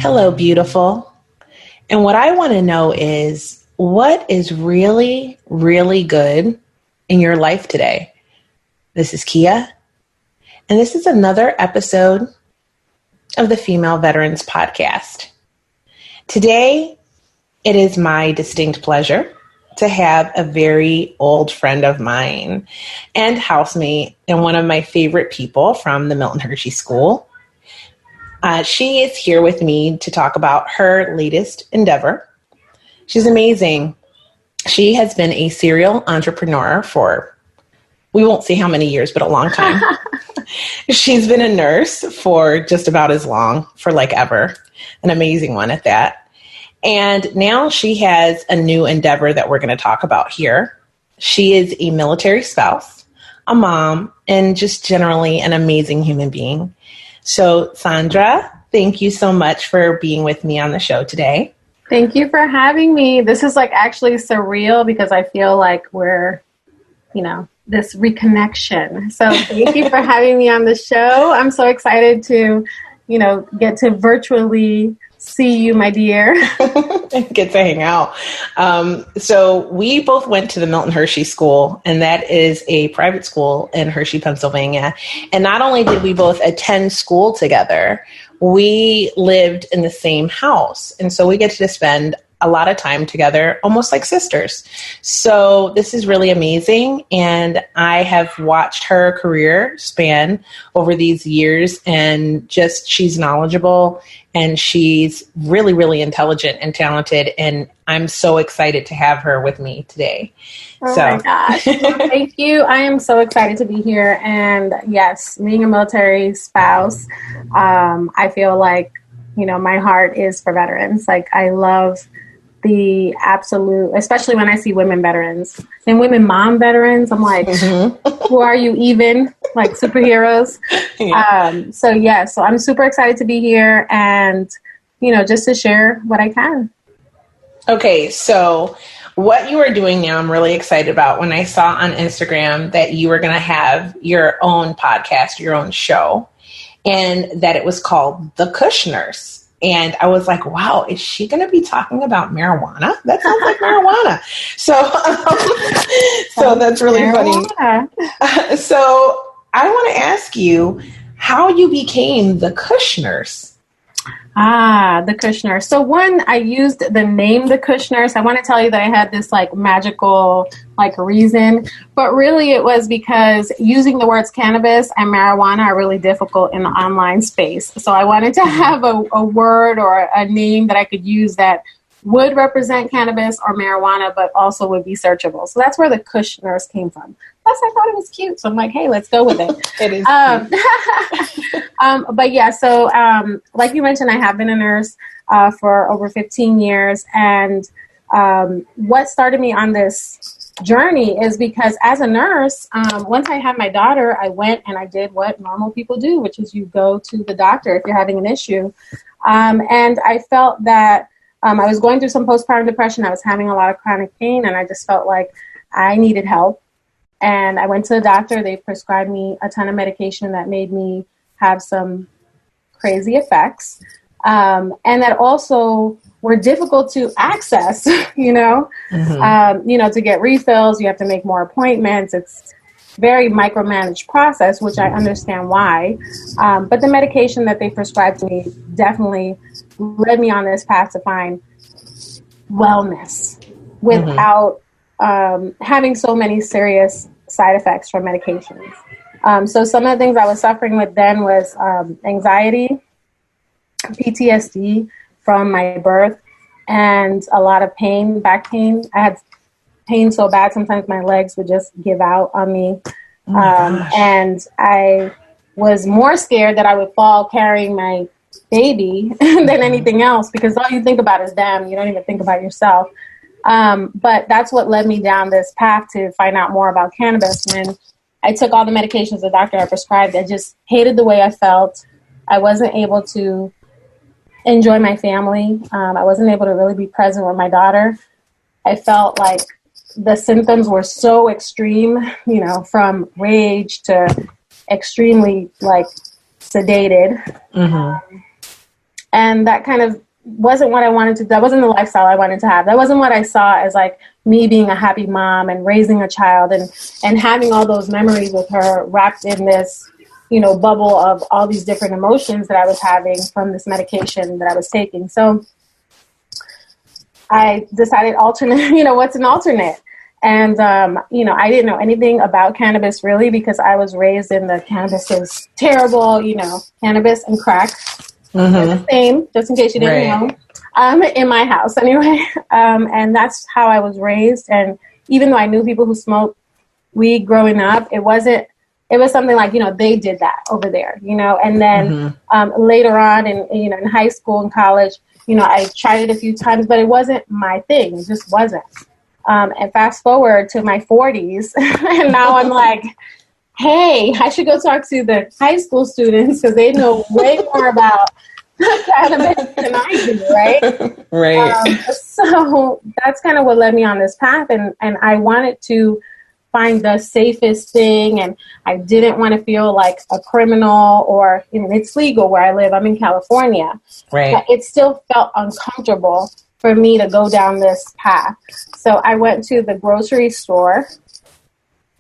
Hello, beautiful. And what I want to know is what is really, really good in your life today? This is Kia, and this is another episode of the Female Veterans Podcast. Today, it is my distinct pleasure to have a very old friend of mine and housemate and one of my favorite people from the Milt Sister School. She is here with me to talk about her latest endeavor. She's amazing. She has been a serial entrepreneur for, we won't say how many years, but a long time. She's been a nurse for just about as long, for like ever. An amazing one at that. And now she has a new endeavor that we're going to talk about here. She is a military spouse, a mom, and just generally an amazing human being. So, Sandra, thank you so much for being with me on the show today. Thank you for having me. This is like actually surreal because I feel like we're, this reconnection. So thank you for having me on the show. I'm so excited to, get to virtually see you, my dear. Get to hang out. So we both went to the Milt Sister School, and that is a private school in Hershey, Pennsylvania. And not only did we both attend school together, we lived in the same house. And so we get to spend a lot of time together, almost like sisters. So this is really amazing. And I have watched her career span over these years, and just she's knowledgeable and she's really, really intelligent and talented. And I'm so excited to have her with me today. Oh my gosh. Well, thank you. I am so excited to be here. And yes, being a military spouse, I feel like, my heart is for veterans. Like I love the absolute, especially when I see women veterans and women mom veterans, I'm like, who are you even? Like superheroes. Yeah. So I'm super excited to be here and, just to share what I can. Okay. So what you are doing now, I'm really excited about. When I saw on Instagram that you were going to have your own podcast, your own show, and that it was called The Kush Nurse. And I was like, wow, is she going to be talking about marijuana? That sounds like marijuana. So that's really funny. So I want to ask you how you became the Kush Nurse. The Kush Nurse. So I used the name the Kush Nurse. I want to tell you that I had this magical reason, but really it was because using the words cannabis and marijuana are really difficult in the online space. So I wanted to have a word or a name that I could use that would represent cannabis or marijuana, but also would be searchable. So that's where the Kush Nurse came from. Plus, I thought it was cute. So I'm like, hey, let's go with it. It is But yeah, so like you mentioned, I have been a nurse for over 15 years. And what started me on this journey is because as a nurse, once I had my daughter, I went and I did what normal people do, which is you go to the doctor if you're having an issue. And I felt that I was going through some postpartum depression. I was having a lot of chronic pain, and I just felt like I needed help. And I went to the doctor. They prescribed me a ton of medication that made me have some crazy effects, and that also were difficult to access, to get refills. You have to make more appointments. It's very micromanaged process, which I understand why. But the medication that they prescribed to me definitely led me on this path to find wellness without having so many serious side effects from medications. So some of the things I was suffering with then was anxiety, PTSD from my birth, and a lot of pain, back pain. I had pain so bad sometimes my legs would just give out on me. And I was more scared that I would fall carrying my baby than anything else, because all you think about is them. You don't even think about yourself. But that's what led me down this path to find out more about cannabis. When I took all the medications the doctor had prescribed, I just hated the way I felt. I wasn't able to enjoy my family. I wasn't able to really be present with my daughter. I felt like the symptoms were so extreme, from rage to extremely sedated. And that kind of wasn't what I wanted to, that wasn't the lifestyle I wanted to have. That wasn't what I saw as like me being a happy mom and raising a child and having all those memories with her wrapped in this, you know, bubble of all these different emotions that I was having from this medication that I was taking. So I decided alternate, you know, what's an alternate? And, you know, I didn't know anything about cannabis really because I was raised in the cannabis is terrible, you know, cannabis and crack. The same, just in case you didn't know, in my house anyway. And that's how I was raised. And even though I knew people who smoked weed growing up, it was something like, you know, they did that over there, you know. And then later on in high school and college, you know, I tried it a few times, but it wasn't my thing. It just wasn't. And fast forward to my 40s, and now I'm like, hey, I should go talk to the high school students because they know way more about cannabis than I do, right? Right. So that's kind of what led me on this path, and I wanted to find the safest thing, and I didn't want to feel like a criminal or, you know, it's legal where I live. I'm in California. Right. But it still felt uncomfortable for me to go down this path. So I went to the grocery store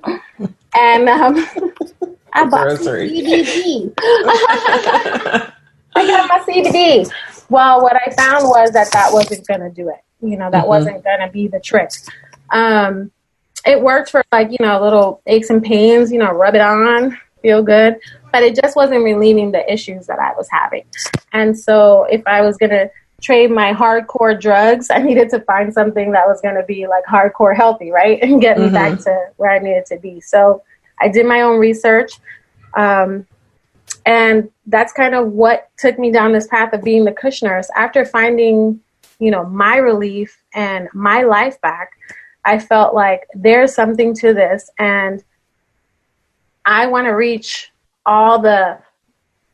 and I bought some CBD. I got my CBD. Well, what I found was that wasn't going to do it. You know, that wasn't going to be the trick. It worked for like, you know, little aches and pains, you know, rub it on, feel good. But it just wasn't relieving the issues that I was having. And so if I was going to trade my hardcore drugs, I needed to find something that was going to be like hardcore healthy, right? And get me back to where I needed to be. So I did my own research. And that's kind of what took me down this path of being the Kush Nurse. After finding, you know, my relief and my life back, I felt like there's something to this, and I want to reach all the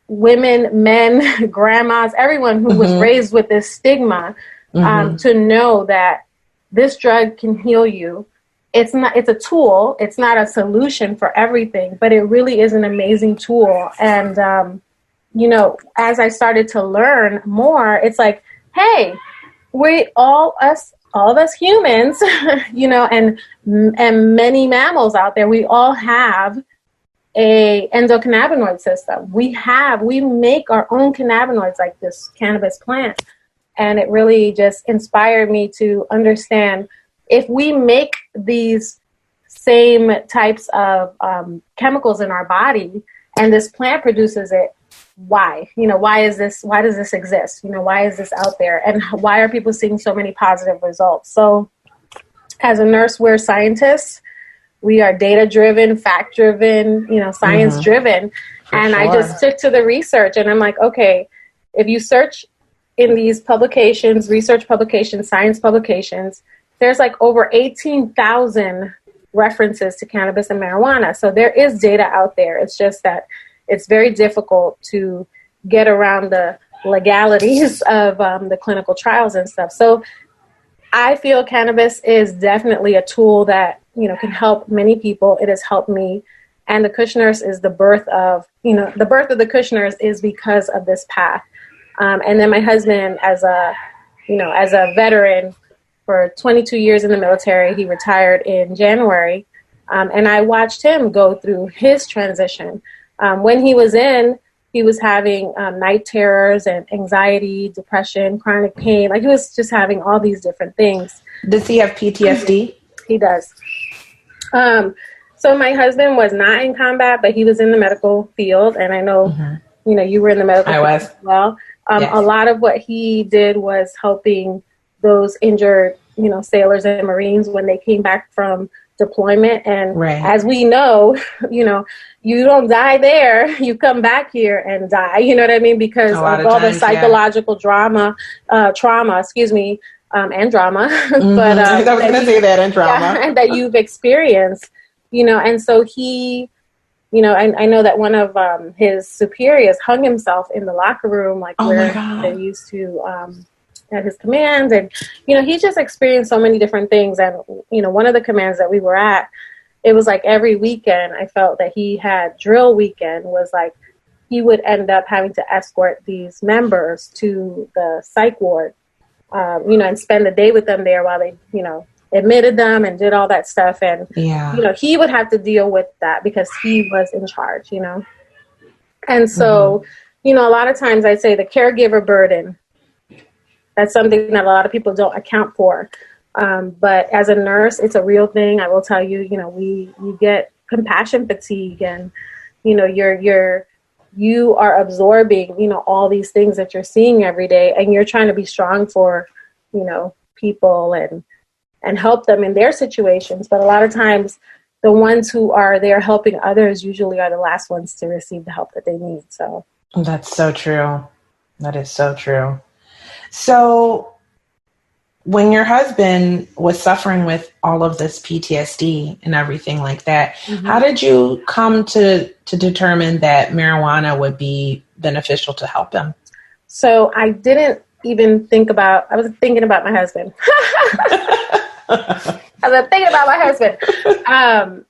women, men, grandmas, everyone who was raised with this stigma, to know that this drug can heal you. It's a tool. It's not a solution for everything, but it really is an amazing tool. And, you know, as I started to learn more, it's like, hey, all of us humans, you know, and many mammals out there, we all have a endocannabinoid system. We make our own cannabinoids like this cannabis plant. And it really just inspired me to understand if we make these same types of chemicals in our body and this plant produces it, why? You know, why does this exist? You know, why is this out there? And why are people seeing so many positive results? So as a nurse, we're scientists. We are data-driven, fact-driven, you know, science-driven. And I just took to the research and I'm like, okay, if you search in these publications, research publications, science publications, there's like over 18,000 references to cannabis and marijuana. So there is data out there. It's just that it's very difficult to get around the legalities of the clinical trials and stuff. So I feel cannabis is definitely a tool that, you know, can help many people. It has helped me. And the Kush Nurse is the birth of the Kush Nurse is because of this path. And then my husband, as a veteran for 22 years in the military, he retired in January. And I watched him go through his transition. When he was having night terrors and anxiety, depression, chronic pain. Like he was just having all these different things. Does he have PTSD? He does. So my husband was not in combat, but he was in the medical field. And I know, you know, you were in the medical field as well. Yes. A lot of what he did was helping those injured, you know, sailors and Marines when they came back from deployment. And as we know, you know, you don't die there, you come back here and die, you know what I mean? Because of all the psychological trauma, and drama. But I was going to say that, and drama. And that you've experienced, you know, and so he, you know, I know that one of his superiors hung himself in the locker room, like where they used to, at his command. And, you know, he just experienced so many different things. And, you know, one of the commands that we were at, it was like every weekend I felt that he had drill weekend was like he would end up having to escort these members to the psych ward, and spend the day with them there while they, admitted them and did all that stuff. And, he would have to deal with that because he was in charge, And so, a lot of times I'd say the caregiver burden, that's something that a lot of people don't account for. But as a nurse, it's a real thing. I will tell you, you get compassion fatigue, and, you are absorbing, all these things that you're seeing every day, and you're trying to be strong for, people and help them in their situations. But a lot of times the ones who are there helping others usually are the last ones to receive the help that they need. So that's so true. That is so true. So when your husband was suffering with all of this PTSD and everything like that, how did you come to determine that marijuana would be beneficial to help him? So I didn't even I was thinking about my husband.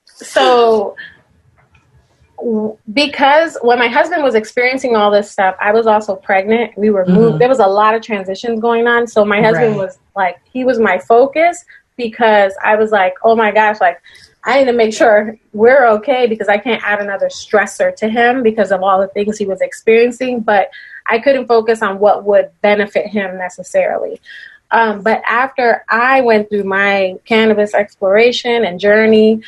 So because when my husband was experiencing all this stuff, I was also pregnant. We were moved. There was a lot of transitions going on. So my husband was like, he was my focus, because I was like, oh my gosh, like I need to make sure we're okay, because I can't add another stressor to him because of all the things he was experiencing. But I couldn't focus on what would benefit him necessarily. But after I went through my cannabis exploration and journey,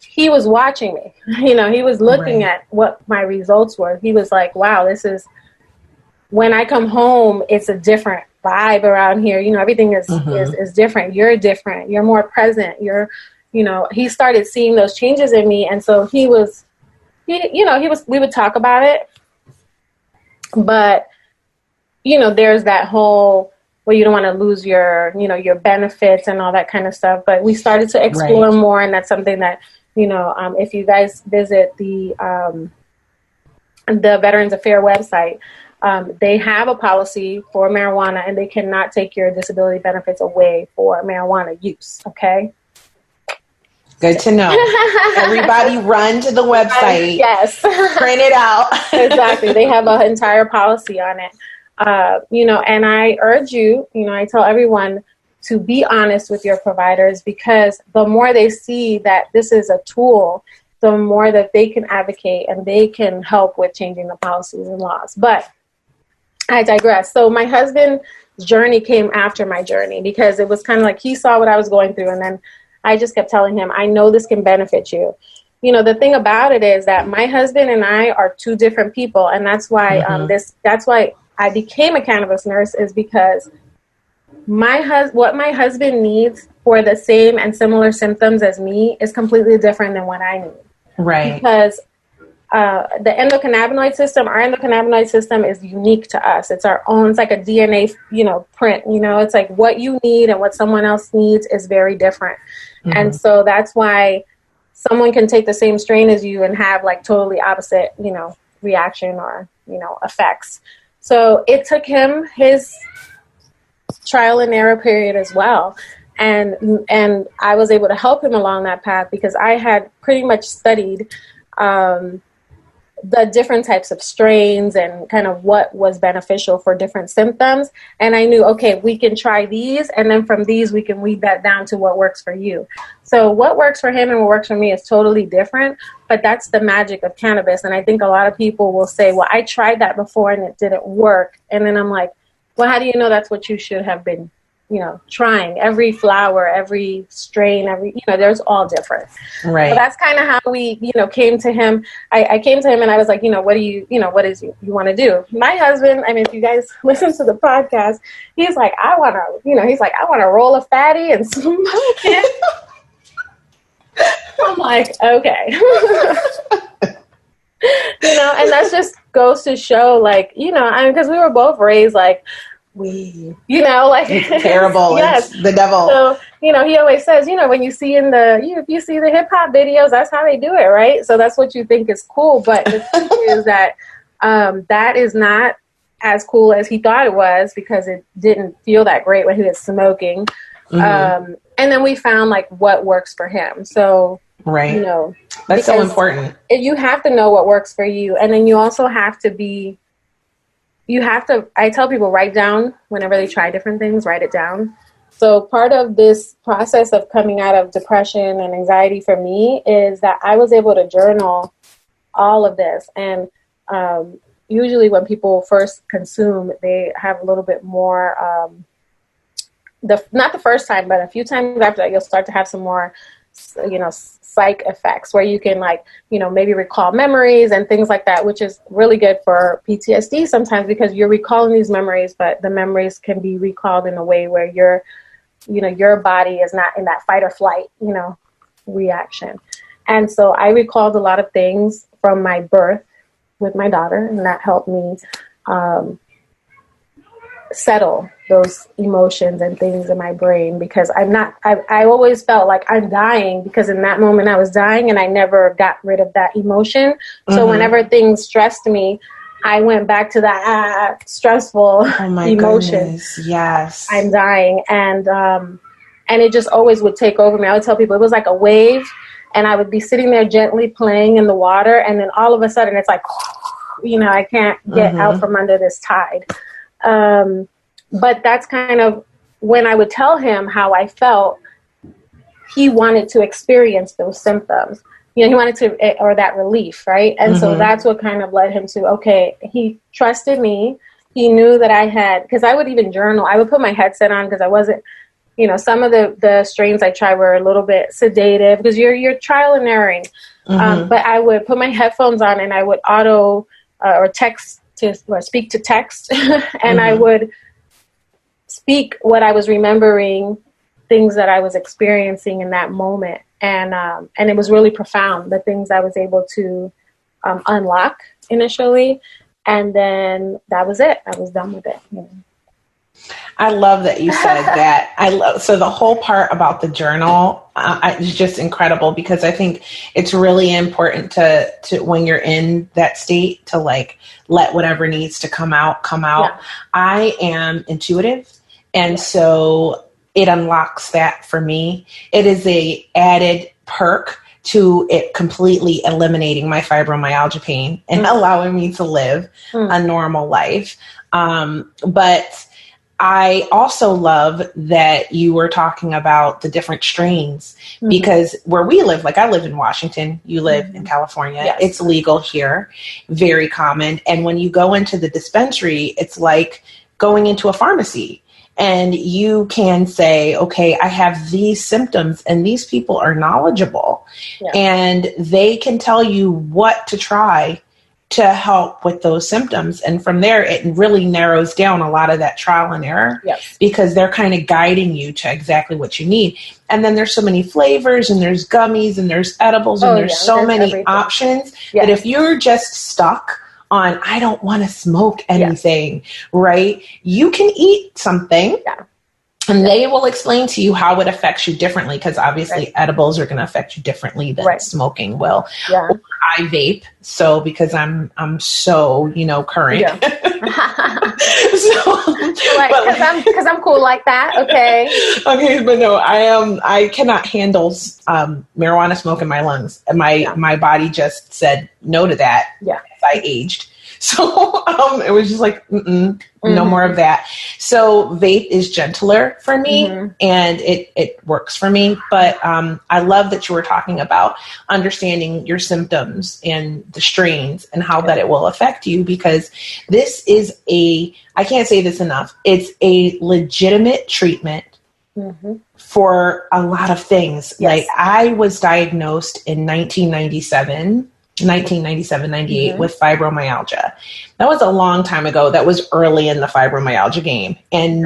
he was watching me. He was looking at what my results were. He was like, wow, this is, when I come home, it's a different vibe around here. Everything is different. You're different. You're more present. He started seeing those changes in me. And so we would talk about it. But, there's that whole, well, you don't want to lose your, your benefits and all that kind of stuff. But we started to explore more. And that's something that, if you guys visit the Veterans Affairs website, they have a policy for marijuana, and they cannot take your disability benefits away for marijuana use. Okay. Good to know. Everybody run to the website. Yes. Print it out. Exactly. They have an entire policy on it. And I urge you, I tell everyone to be honest with your providers, because the more they see that this is a tool, the more that they can advocate and they can help with changing the policies and laws. But I digress. So my husband's journey came after my journey, because it was kind of like he saw what I was going through, and then I just kept telling him, I know this can benefit you. The thing about it is that my husband and I are two different people. And that's why that's why I became a cannabis nurse, is because what my husband needs for the same and similar symptoms as me is completely different than what I need. Right. Because the endocannabinoid system, our endocannabinoid system is unique to us. It's our own. It's like a DNA, print. It's like what you need and what someone else needs is very different. And so that's why someone can take the same strain as you and have like totally opposite, reaction or, effects. So it took him his trial and error period as well. And I was able to help him along that path, because I had pretty much studied the different types of strains and kind of what was beneficial for different symptoms. And I knew, okay, we can try these, and then from these we can weed that down to what works for you. So what works for him and what works for me is totally different, but that's the magic of cannabis. And I think a lot of people will say, well, I tried that before and it didn't work. And then I'm like, well, how do you know that's what you should have been, trying? Every flower, every strain, there's all different. Right. So that's kind of how we, came to him. I came to him and I was like, what do you want to do? My husband, if you guys listen to the podcast, he's like, I want to roll a fatty and smoke it. I'm like, okay. And that just goes to show, like, because we were both raised like, it's terrible. Yes. It's the devil. So, he always says, when you see if you see the hip hop videos, that's how they do it, right? So that's what you think is cool. But the truth is that that is not as cool as he thought it was, because it didn't feel that great when he was smoking. And then we found like what works for him. So Right. You know, that's so important. You have to know what works for you. And then you also have to I tell people, write down whenever they try different things, write it down. So part of this process of coming out of depression and anxiety for me is that I was able to journal all of this. And usually when people first consume, they have a little bit more, not the first time, but a few times after that, you'll start to have some more, psych effects where you can maybe recall memories and things like that, which is really good for PTSD sometimes because you're recalling these memories, but the memories can be recalled in a way where your body is not in that fight or flight, reaction. And so I recalled a lot of things from my birth with my daughter, and that helped me settle those emotions and things in my brain because I always felt like I'm dying because in that moment I was dying and I never got rid of that emotion. So whenever things stressed me, I went back to that stressful emotion. Goodness. Yes. I'm dying. And it just always would take over me. I would tell people it was like a wave and I would be sitting there gently playing in the water. And then all of a sudden it's like, I can't get out from under this tide. But that's kind of when I would tell him how I felt, he wanted to experience those symptoms. He wanted to, or that relief, right? And so that's what kind of led him to, okay, he trusted me. He knew that I had, because I would even journal. I would put my headset on because I wasn't, some of the strains I tried were a little bit sedative because you're trial and erroring. But I would put my headphones on and I would auto or speak to text and I would speak what I was remembering, things that I was experiencing in that moment. And it was really profound, the things I was able to unlock initially. And then that was it. I was done with it. I love that you said that. So the whole part about the journal is just incredible because I think it's really important to when you're in that state to let whatever needs to come out. Yeah. I am intuitive. And so it unlocks that for me. It is a added perk to it completely eliminating my fibromyalgia pain and allowing me to live a normal life. But I also love that you were talking about the different strains because where we live, I live in Washington, you live in California, yes. It's legal here, very common. And when you go into the dispensary, it's like going into a pharmacy. And you can say, okay, I have these symptoms and these people are knowledgeable and they can tell you what to try to help with those symptoms. And from there, it really narrows down a lot of that trial and error because they're kind of guiding you to exactly what you need. And then there's so many flavors and there's gummies and there's edibles and there's many options that if you're just stuck on, I don't want to smoke anything, right? You can eat something and they will explain to you how it affects you differently because obviously edibles are going to affect you differently than smoking will. Yeah. Or I vape, so because I'm so, current. Because I'm cool like that, okay? Okay, but no, I cannot handle marijuana smoke in my lungs. My body just said no to that as I aged. So it was just like, no more of that. So vape is gentler for me and it works for me. But I love that you were talking about understanding your symptoms and the strains and how that it will affect you because this is I can't say this enough, it's a legitimate treatment for a lot of things. Yes. I was diagnosed in 1997, 98 with fibromyalgia. That was a long time ago. That was early in the fibromyalgia game. And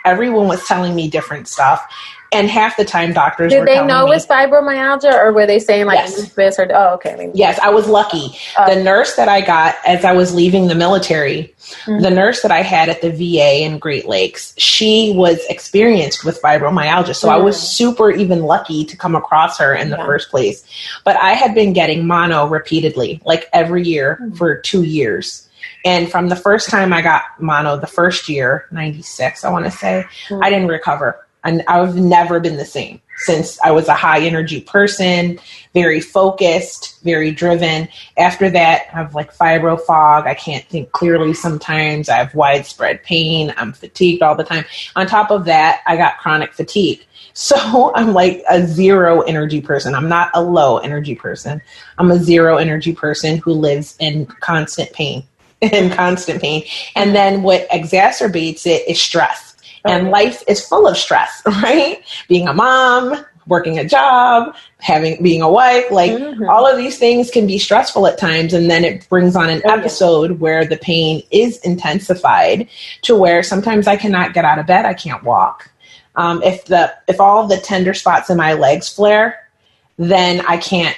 everyone was telling me different stuff. And half the time doctors were telling me. Did they know it was fibromyalgia or were they saying lupus or, okay. Yes, I was lucky. The nurse that I got as I was leaving the military, the nurse that I had at the VA in Great Lakes, she was experienced with fibromyalgia. So I was super even lucky to come across her in the first place. But I had been getting mono repeatedly, every year for 2 years. And from the first time I got mono, the first year, 96, I want to say, I didn't recover. And I've never been the same since I was a high energy person, very focused, very driven. After that, I have like fibro fog. I can't think clearly sometimes. I have widespread pain. I'm fatigued all the time. On top of that, I got chronic fatigue. So I'm like a zero energy person. I'm not a low energy person. I'm a zero energy person who lives in constant pain and constant pain. And then what exacerbates it is stress. And life is full of stress, right? Being a mom, working a job, being a wife, like all of these things can be stressful at times. And then it brings on an episode where the pain is intensified to where sometimes I cannot get out of bed. I can't walk. If all of the tender spots in my legs flare, then I can't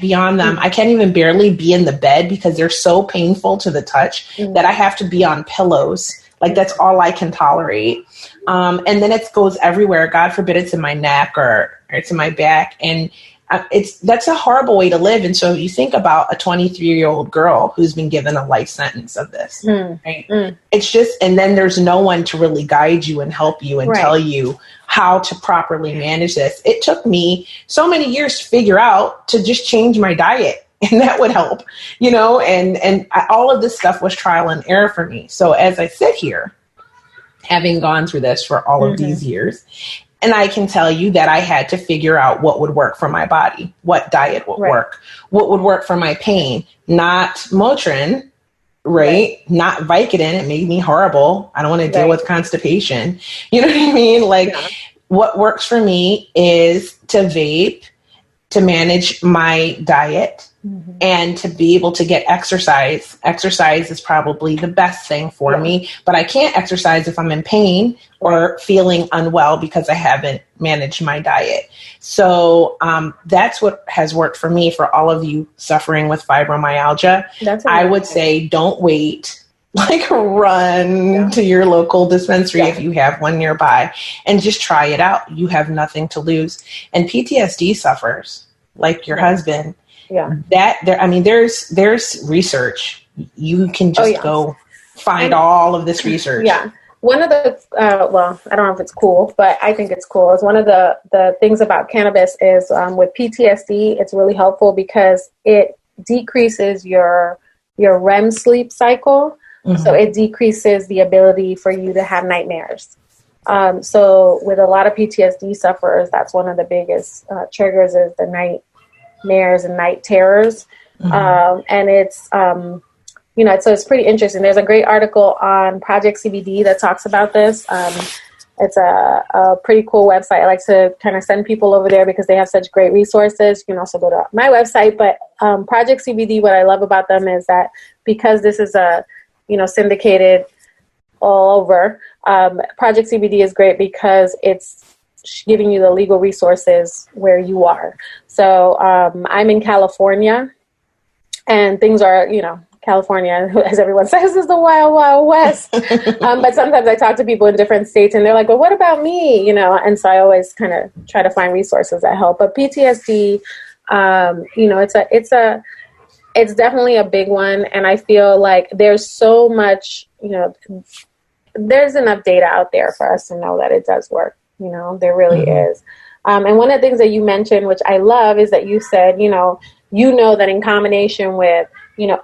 be on them. I can't even barely be in the bed because they're so painful to the touch that I have to be on pillows. Like that's all I can tolerate. And then it goes everywhere. God forbid it's in my neck or it's in my back. And that's a horrible way to live. And so you think about a 23-year-old girl who's been given a life sentence of this, right? It's just, and then there's no one to really guide you and help you and tell you how to properly manage this. It took me so many years to figure out to just change my diet. And that would help, and all of this stuff was trial and error for me. So as I sit here, having gone through this for all of these years, and I can tell you that I had to figure out what would work for my body, what diet would work, what would work for my pain, not Motrin, not Vicodin. It made me horrible. I don't want to deal with constipation. You know what I mean? Like what works for me is to vape, to manage my diet, and to be able to get exercise. Exercise is probably the best thing for me, but I can't exercise if I'm in pain or feeling unwell because I haven't managed my diet. So that's what has worked for me. For all of you suffering with fibromyalgia, I would say don't wait. Like run to your local dispensary if you have one nearby and just try it out. You have nothing to lose. And PTSD sufferers like your husband. There's research. You can just go find all of this research. One of the, I don't know if it's cool, but I think it's cool. Is one of the things about cannabis is with PTSD, it's really helpful because it decreases your REM sleep cycle. So it decreases the ability for you to have nightmares. So with a lot of PTSD sufferers, that's one of the biggest triggers is the nightmares and night terrors. And it's, so it's pretty interesting. There's a great article on Project CBD that talks about this. It's a pretty cool website. I like to kind of send people over there because they have such great resources. You can also go to my website, but Project CBD, what I love about them is that because this is syndicated all over, Project CBD is great because it's giving you the legal resources where you are. So I'm in California and things are, California, as everyone says, is the wild, wild west. But sometimes I talk to people in different states and they're like, well, what about me? And so I always kind of try to find resources that help. But PTSD, it's definitely a big one. And I feel like there's so much, there's enough data out there for us to know that it does work. There really is. And one of the things that you mentioned, which I love, is that you said, that in combination with,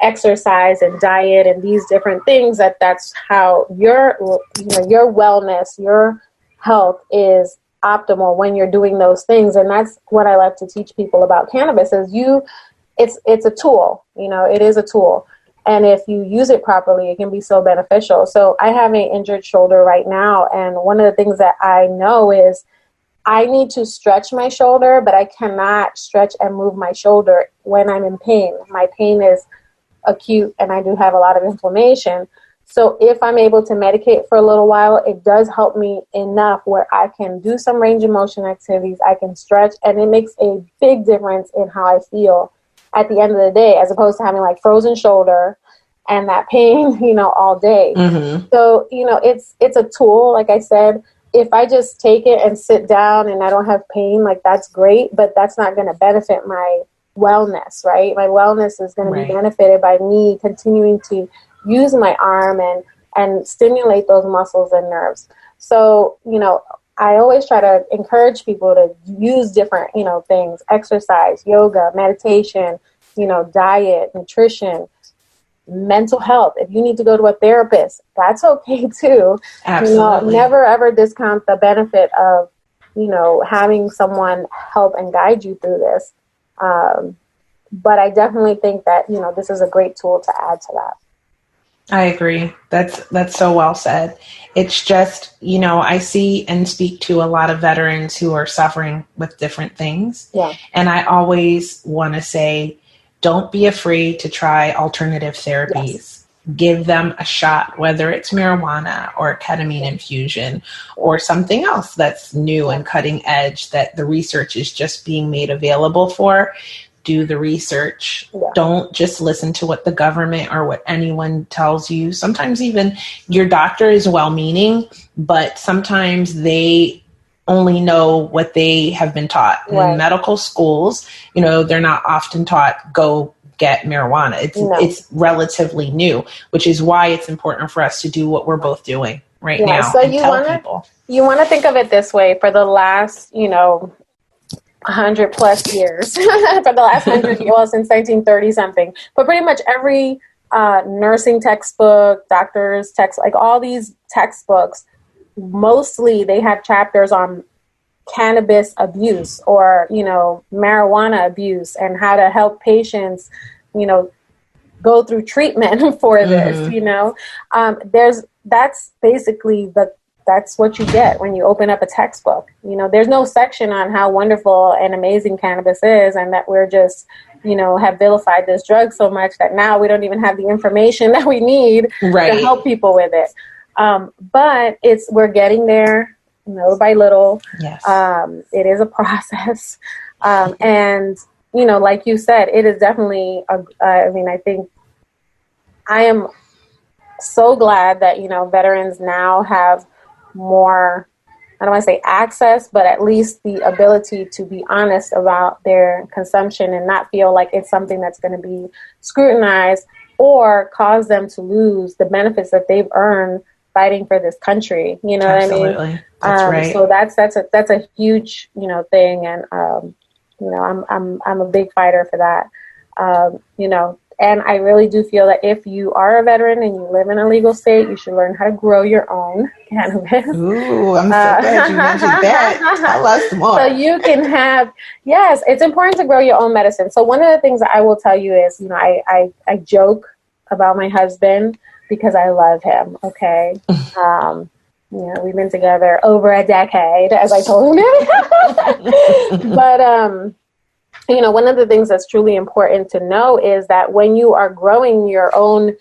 exercise and diet and these different things, that's how your wellness, your health is optimal when you're doing those things. And that's what I like to teach people about cannabis is it's a tool, it is a tool. And if you use it properly, it can be so beneficial. So I have an injured shoulder right now. And one of the things that I know is I need to stretch my shoulder, but I cannot stretch and move my shoulder when I'm in pain. My pain is acute and I do have a lot of inflammation. So if I'm able to medicate for a little while, it does help me enough where I can do some range of motion activities, I can stretch, and it makes a big difference in how I feel at the end of the day, as opposed to having like frozen shoulder and that pain, all day. So, it's a tool, like I said. If I just take it and sit down and I don't have pain, like that's great, but that's not going to benefit my wellness, right? My wellness is going to be benefited by me continuing to use my arm and stimulate those muscles and nerves. So, I always try to encourage people to use different, things, exercise, yoga, meditation, diet, nutrition, mental health. If you need to go to a therapist, that's okay too. Absolutely. Never ever discount the benefit of, having someone help and guide you through this. But I definitely think that, this is a great tool to add to that. I agree. That's so well said. It's just, I see and speak to a lot of veterans who are suffering with different things. Yeah. And I always want to say, don't be afraid to try alternative therapies. Yes. Give them a shot, whether it's marijuana or ketamine infusion or something else that's new and cutting edge that the research is just being made available for. Do the research. Yeah. Don't just listen to what the government or what anyone tells you. Sometimes even your doctor is well-meaning, but sometimes they only know what they have been taught. Right. In medical schools, they're not often taught, go get marijuana. It's relatively new, which is why it's important for us to do what we're both doing right now. So you want to think of it this way: for the last, 100 plus years, for the last 100 years, well, since 1930 something, but pretty much every nursing textbook, doctor's text, like all these textbooks, mostly they have chapters on cannabis abuse or, marijuana abuse and how to help patients, go through treatment for this, that's basically that's what you get when you open up a textbook. There's no section on how wonderful and amazing cannabis is and that we're just, have vilified this drug so much that now we don't even have the information that we need to help people with it. But we're getting there little by little. Yes. It is a process. And, like you said, it is definitely, I think I am so glad that, veterans now have more, I don't want to say access, but at least the ability to be honest about their consumption and not feel like it's something that's going to be scrutinized or cause them to lose the benefits that they've earned fighting for this country. You know Absolutely. what I mean? That's right. So that's a huge, thing. And, I'm a big fighter for that. And I really do feel that if you are a veteran and you live in a legal state, you should learn how to grow your own cannabis. Ooh, I'm so glad you mentioned that. Tell us more. So you can have, yes, it's important to grow your own medicine. So one of the things that I will tell you is, I joke about my husband because I love him, okay? We've been together over a decade, as I told him. But, one of the things that's truly important to know is that when you are growing your own,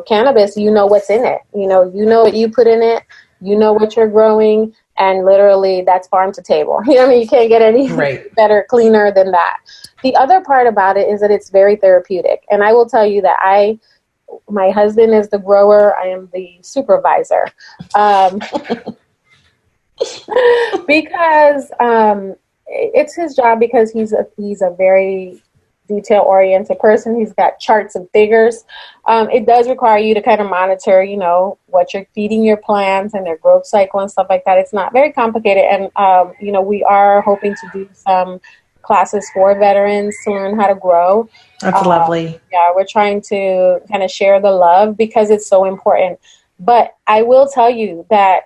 cannabis, what's in it. You know what you put in it, what you're growing, and literally that's farm to table. You can't get any better, cleaner than that. The other part about it is that it's very therapeutic. And I will tell you that my husband is the grower. I am the supervisor. Because it's his job, because he's a very detail-oriented person. He's got charts and figures. It does require you to kind of monitor, what you're feeding your plants and their growth cycle and stuff like that. It's not very complicated. And, we are hoping to do some classes for veterans to learn how to grow. That's lovely. Yeah, we're trying to kind of share the love because it's so important. But I will tell you that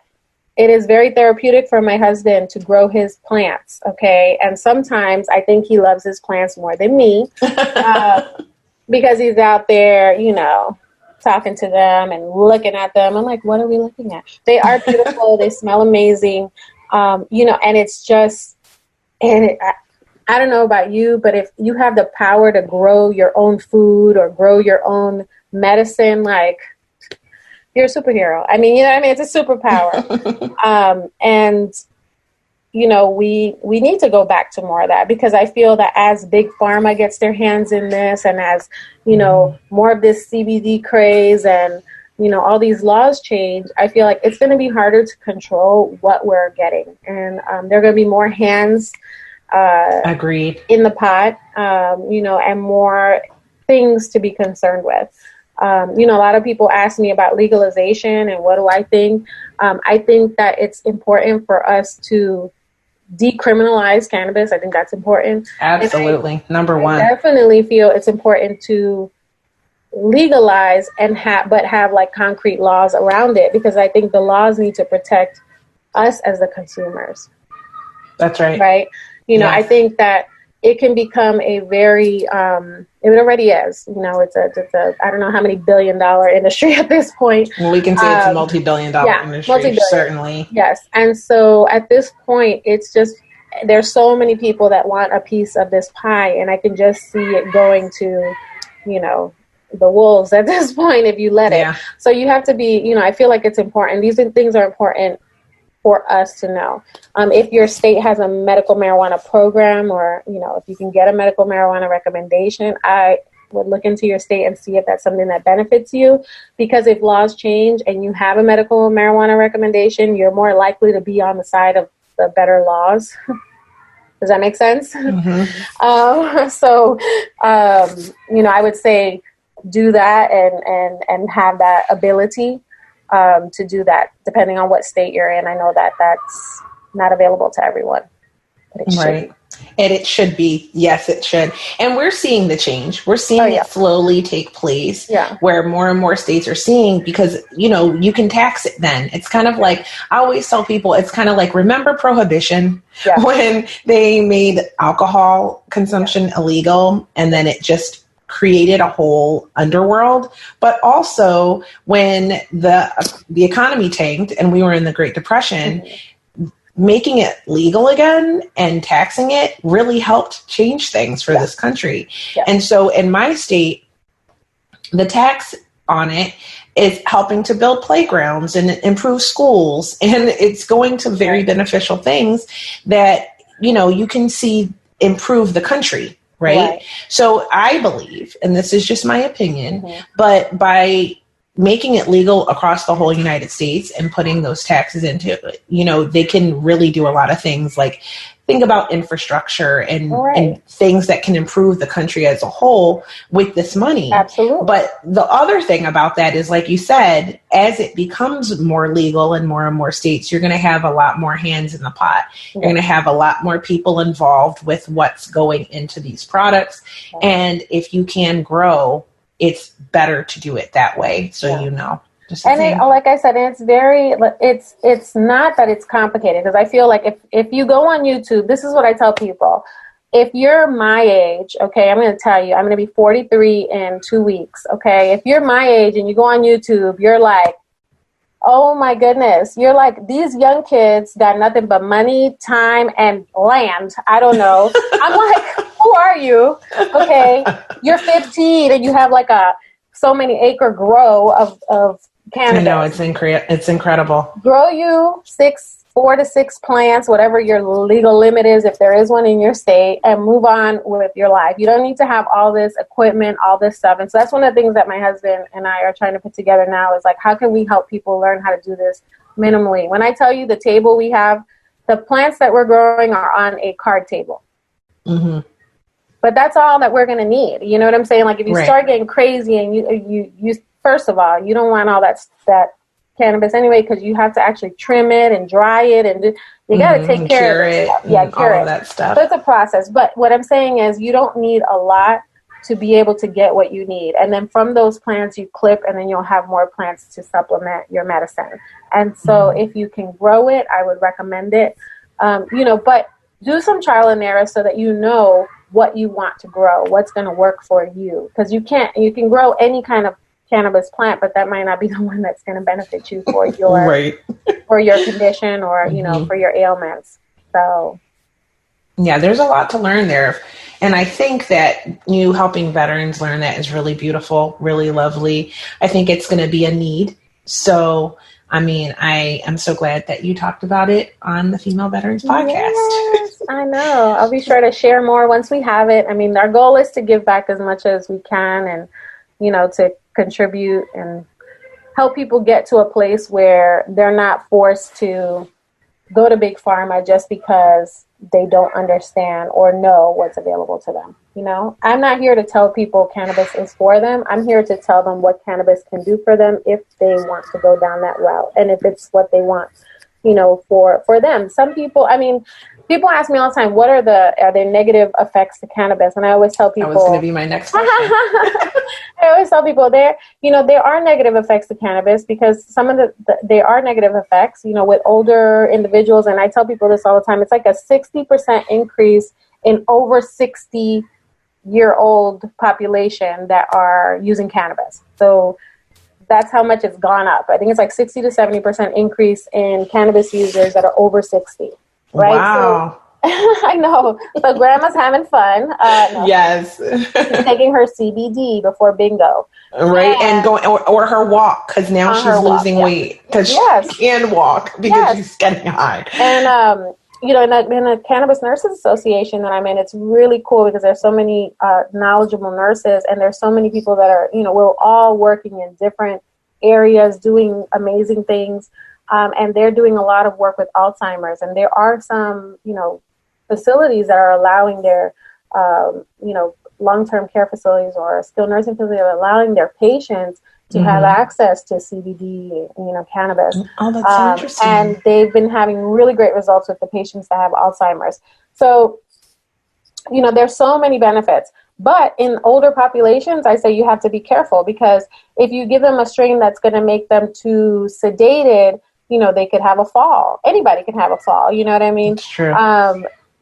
it is very therapeutic for my husband to grow his plants, okay? And sometimes I think he loves his plants more than me because he's out there, talking to them and looking at them. I'm like, what are we looking at? They are beautiful. They smell amazing, and it's just, I don't know about you, but if you have the power to grow your own food or grow your own medicine, like, you're a superhero. I mean, it's a superpower. And, we need to go back to more of that, because I feel that as Big Pharma gets their hands in this and as, more of this CBD craze and, all these laws change, I feel like it's going to be harder to control what we're getting. And there are going to be more hands agreed in the pot, and more things to be concerned with. A lot of people ask me about legalization and what do I think. I think that it's important for us to decriminalize cannabis. I think that's important. Absolutely. Number one. I definitely feel it's important to legalize and have like concrete laws around it, because I think the laws need to protect us as the consumers. That's right. Right. Yes. I think that it can become a very, it already is, it's a, I don't know how many billion-dollar industry at this point. Well, we can say it's a multi-billion-dollar industry, certainly. Yes. And so at this point, it's just, there's so many people that want a piece of this pie, and I can just see it going to, the wolves at this point if you let it. So you have to be, I feel like it's important. These things are important for us to know. If your state has a medical marijuana program, or, if you can get a medical marijuana recommendation, I would look into your state and see if that's something that benefits you. Because if laws change and you have a medical marijuana recommendation, you're more likely to be on the side of the better laws. Does that make sense? Mm-hmm. I would say do that and have that ability to do that, depending on what state you're in. I know that that's not available to everyone. But it right. should. And it should be. Yes, it should. And we're seeing the change. We're seeing it slowly take place, where more and more states are seeing, because, you can tax it then. It's kind of like, I always tell people, it's kind of like, remember Prohibition when they made alcohol consumption illegal, and then it just created a whole underworld. But also when the economy tanked and we were in the Great Depression, making it legal again and taxing it really helped change things for this country. And so in my state, the tax on it is helping to build playgrounds and improve schools, and it's going to very beneficial things that, you can see improve the country. Right. So I believe, and this is just my opinion, but by making it legal across the whole United States and putting those taxes into it, they can really do a lot of things, like think about infrastructure and things that can improve the country as a whole with this money. Absolutely. But the other thing about that is, like you said, as it becomes more legal in more and more states, you're going to have a lot more hands in the pot. You're going to have a lot more people involved with what's going into these products. And if you can grow, it's better to do it that way. So, like I said, it's not that it's complicated, because I feel like if you go on YouTube, this is what I tell people. If you're my age, okay, I'm going to tell you, I'm going to be 43 in 2 weeks. Okay. If you're my age and you go on YouTube, you're like, oh my goodness. You're like, these young kids got nothing but money, time, and land. I don't know. I'm like, who are you? Okay. You're 15 and you have like so many acre grow of cannabis. I know, it's incredible. Grow you 4 to 6 plants, whatever your legal limit is, if there is one in your state, and move on with your life. You don't need to have all this equipment, all this stuff. And so that's one of the things that my husband and I are trying to put together now, is like, how can we help people learn how to do this minimally? When I tell you the table we have, the plants that we're growing are on a card table. Mm-hmm. But that's all that we're going to need. You know what I'm saying? Like, if you start getting crazy and you first of all, you don't want all that cannabis anyway, because you have to actually trim it and dry it, and you got to take care of it. Cure all that stuff. So it's a process. But what I'm saying is, you don't need a lot to be able to get what you need. And then from those plants you clip, and then you'll have more plants to supplement your medicine. And so if you can grow it, I would recommend it. But do some trial and error so that you know what you want to grow, what's going to work for you. Because you can grow any kind of cannabis plant, but that might not be the one that's going to benefit you for your for your condition, or for your ailments. So there's a lot to learn there, and I think that you helping veterans learn that is really beautiful, really lovely. I think it's going to be a need. So I am so glad that you talked about it on the Female Veterans Podcast. Yes, I know. I'll be sure to share more once we have it. Our goal is to give back as much as we can, and to contribute and help people get to a place where they're not forced to go to big pharma just because they don't understand or know what's available to them. You know, I'm not here to tell people cannabis is for them. I'm here to tell them what cannabis can do for them if they want to go down that route, and if it's what they want, you know, for them. Some people, I mean, people ask me all the time, are there negative effects to cannabis? And I always tell people, that was going to be my next question. I always tell people there are negative effects to cannabis, because some of there are negative effects, you know, with older individuals. And I tell people this all the time. It's like a 60% increase in over 60-year-old population that are using cannabis. So that's how much it's gone up. I think it's like 60 to 70% increase in cannabis users that are over 60. Right? Wow. So, I know. So grandma's having fun. No. Yes. She's taking her CBD before bingo. Right. And going, or her walk, because now she's losing weight because she can walk because she's getting high. And, you know, in the Cannabis Nurses Association that I'm in, it's really cool because there's so many knowledgeable nurses, and there's so many people that are, you know, we're all working in different areas doing amazing things. And they're doing a lot of work with Alzheimer's. And there are some, you know, facilities that are allowing their, you know, long-term care facilities or skilled nursing facilities are allowing their patients to have access to CBD, you know, cannabis. Oh, that's so interesting. And they've been having really great results with the patients that have Alzheimer's. So, you know, there's so many benefits. But in older populations, I say you have to be careful, because if you give them a strain that's going to make them too sedated, you know, they could have a fall. Anybody can have a fall. You know what I mean? That's true.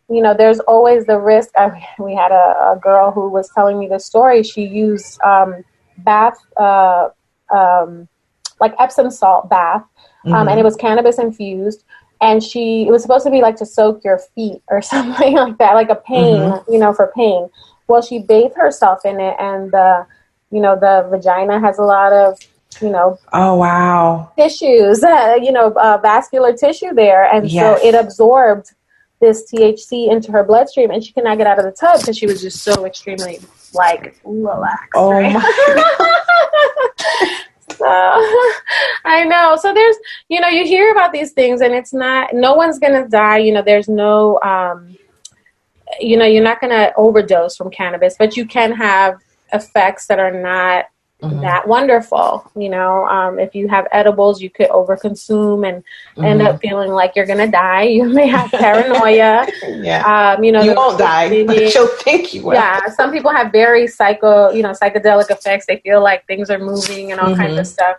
You know, there's always the risk. We had a girl who was telling me this story. She used bath, like Epsom salt bath, and it was cannabis infused. And it was supposed to be like to soak your feet or something like that, like a pain, you know, for pain. Well, she bathed herself in it, and you know, the vagina has a lot of, you know, oh wow, tissues, you know, vascular tissue there, and so it absorbed this THC into her bloodstream, and she could not get out of the tub because she was just so extremely like relaxed. Oh right? my So, I know. So there's, you know, you hear about these things, and it's not, no one's gonna die. You know, there's no, you know, you're not gonna overdose from cannabis, but you can have effects that are not that wonderful. You know, if you have edibles, you could overconsume and end up feeling like you're gonna die. You may have paranoia. You know, you won't die, but you'll think you will. Yeah, some people have very psychedelic effects. They feel like things are moving and all kinds of stuff.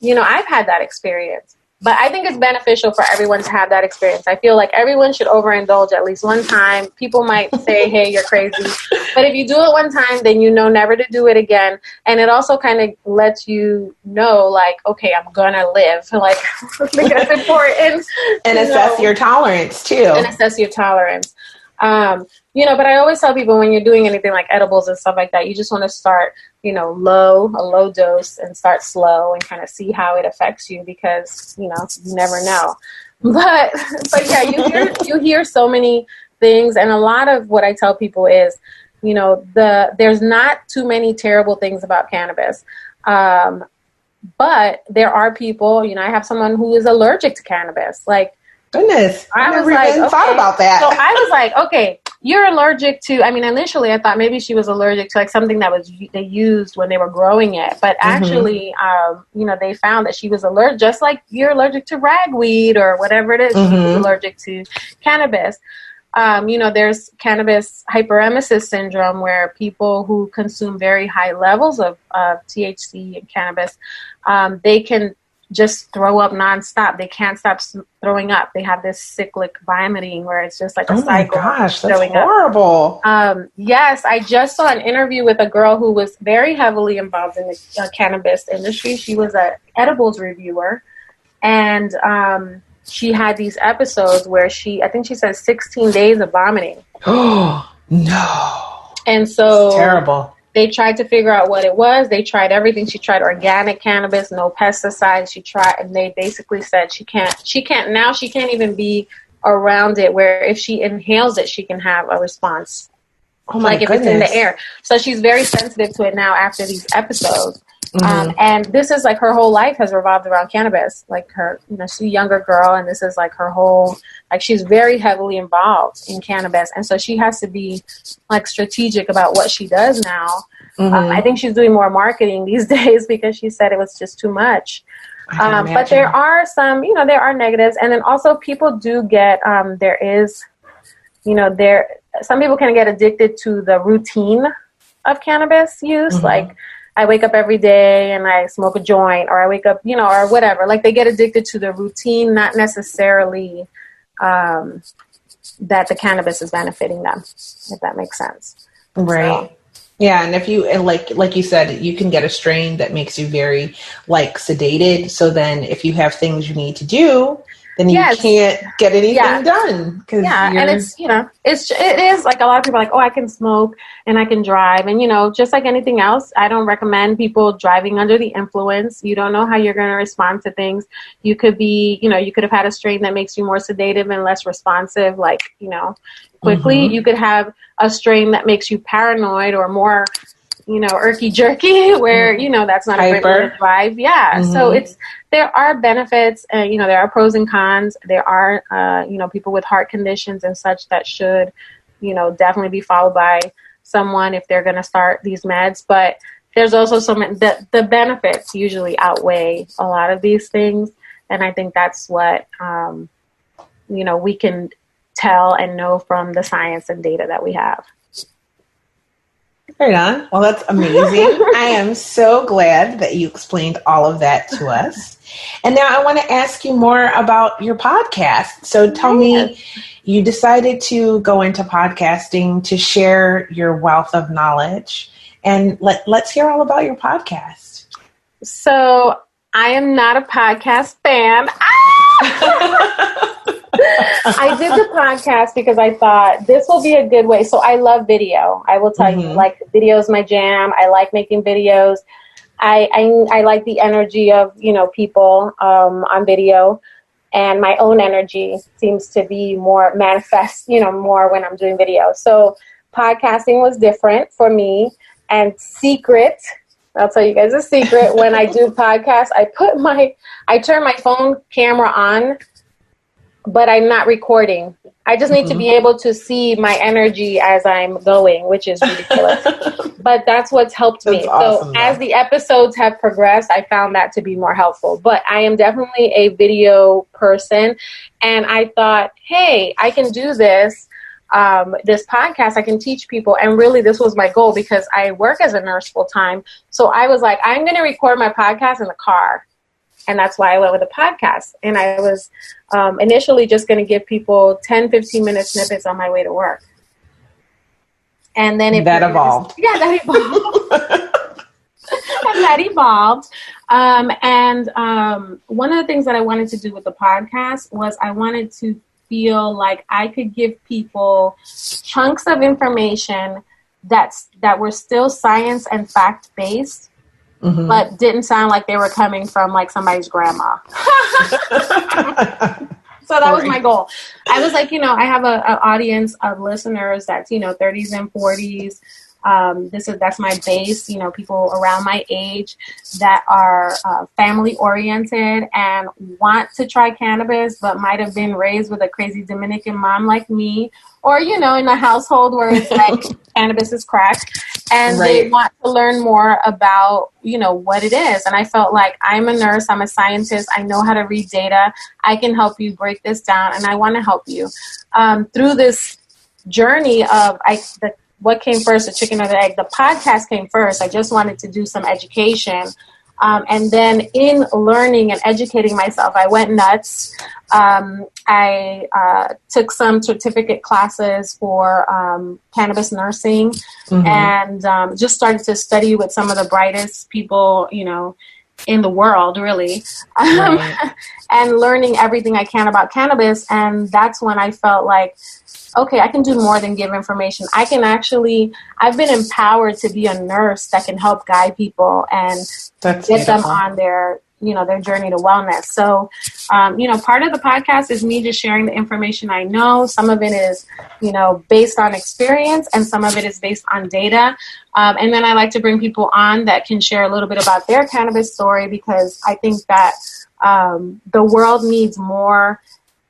You know, I've had that experience. But I think it's beneficial for everyone to have that experience. I feel like everyone should overindulge at least one time. People might say, hey, you're crazy. But if you do it one time, then you know never to do it again. And it also kind of lets you know, like, okay, I'm going to live. Like, I think that's important. And assess your tolerance, too. And assess your tolerance. You know, but I always tell people when you're doing anything like edibles and stuff like that, you just want to start, you know, a low dose, and start slow and kind of see how it affects you, because, you know, you never know. But yeah, you hear so many things. And a lot of what I tell people is, you know, there's not too many terrible things about cannabis. But there are people, you know, I have someone who is allergic to cannabis. Like, goodness, I never even thought about that. So I was like, okay, you're allergic to, I mean, initially I thought maybe she was allergic to like something that they used when they were growing it. But actually, you know, they found that she was allergic, just like you're allergic to ragweed or whatever it is. She was allergic to cannabis. You know, there's cannabis hyperemesis syndrome, where people who consume very high levels of THC and cannabis, they can just throw up nonstop. They can't stop throwing up. They have this cyclic vomiting where it's just like a cycle. Oh my gosh, that's horrible. Yes, I just saw an interview with a girl who was very heavily involved in the cannabis industry. She was an edibles reviewer, and she had these episodes where I think she said 16 days of vomiting. Oh, no. And so it's terrible. They tried to figure out what it was. They tried everything. She tried organic cannabis, no pesticides. She tried, and they basically said she can't even be around it, where if she inhales it, she can have a response. Oh my goodness. If it's in the air. So she's very sensitive to it now after these episodes. And this is like her whole life has revolved around cannabis. Like her, she's a younger girl, and this is like her whole, like she's very heavily involved in cannabis. And so she has to be like strategic about what she does now. I think she's doing more marketing these days because she said it was just too much. But there are some, there are negatives. And then also people do get, some people can get addicted to the routine of cannabis use. Like, I wake up every day and I smoke a joint, or I wake up, or whatever. Like they get addicted to the routine, not necessarily that the cannabis is benefiting them, if that makes sense. Right. So. Yeah. And if you, like you said, you can get a strain that makes you very sedated. So then if you have things you need to do, then you can't get anything done. And it is like a lot of people are like, oh, I can smoke and I can drive. And, just like anything else, I don't recommend people driving under the influence. You don't know how you're going to respond to things. You could be, you could have had a strain that makes you more sedative and less responsive, quickly. You could have a strain that makes you paranoid or more, irky jerky, where, that's not a great way to drive. Yeah. So there are benefits and, there are pros and cons. There are, people with heart conditions and such that should, definitely be followed by someone if they're going to start these meds. But there's also the benefits usually outweigh a lot of these things. And I think that's what, we can tell and know from the science and data that we have. Right on. Well, that's amazing. I am so glad that you explained all of that to us. And now I want to ask you more about your podcast. So tell me, you decided to go into podcasting to share your wealth of knowledge. And let's hear all about your podcast. So I am not a podcast fan. I did the podcast because I thought this will be a good way. So I love video. I will tell you, video is my jam. I like making videos. I like the energy of, people on video, and my own energy seems to be more manifest, more when I'm doing video. So podcasting was different for me, and secret. I'll tell you guys a secret. When I do podcasts, I turn my phone camera on, but I'm not recording. I just need to be able to see my energy as I'm going, which is ridiculous. But that's what's helped me. Awesome, as the episodes have progressed, I found that to be more helpful. But I am definitely a video person. And I thought, hey, I can do this. This podcast, I can teach people. And really, this was my goal because I work as a nurse full time. So I was like, I'm going to record my podcast in the car. And that's why I went with a podcast. And I was initially just going to give people 10, 15-minute snippets on my way to work. And then that evolved. Yeah, that evolved. And that evolved. One of the things that I wanted to do with the podcast was I wanted to feel like I could give people chunks of information that were still science and fact-based, but didn't sound like they were coming from like somebody's grandma. So that was my goal. I was like, I have an audience of listeners that's, 30s and 40s. That's my base, people around my age that are family oriented and want to try cannabis, but might have been raised with a crazy Dominican mom like me, or, in a household where it's like cannabis is crack, and they want to learn more about, what it is. And I felt like I'm a nurse, I'm a scientist, I know how to read data, I can help you break this down, and I want to help you through this journey of what came first, the chicken or the egg? The podcast came first. I just wanted to do some education. And then in learning and educating myself, I went nuts. I took some certificate classes for cannabis nursing and just started to study with some of the brightest people, in the world, really, and learning everything I can about cannabis. And that's when I felt like, okay, I can do more than give information. I've been empowered to be a nurse that can help guide people and get them on their, their journey to wellness. So, part of the podcast is me just sharing the information I know. Some of it is, based on experience, and some of it is based on data. And then I like to bring people on that can share a little bit about their cannabis story, because I think that the world needs more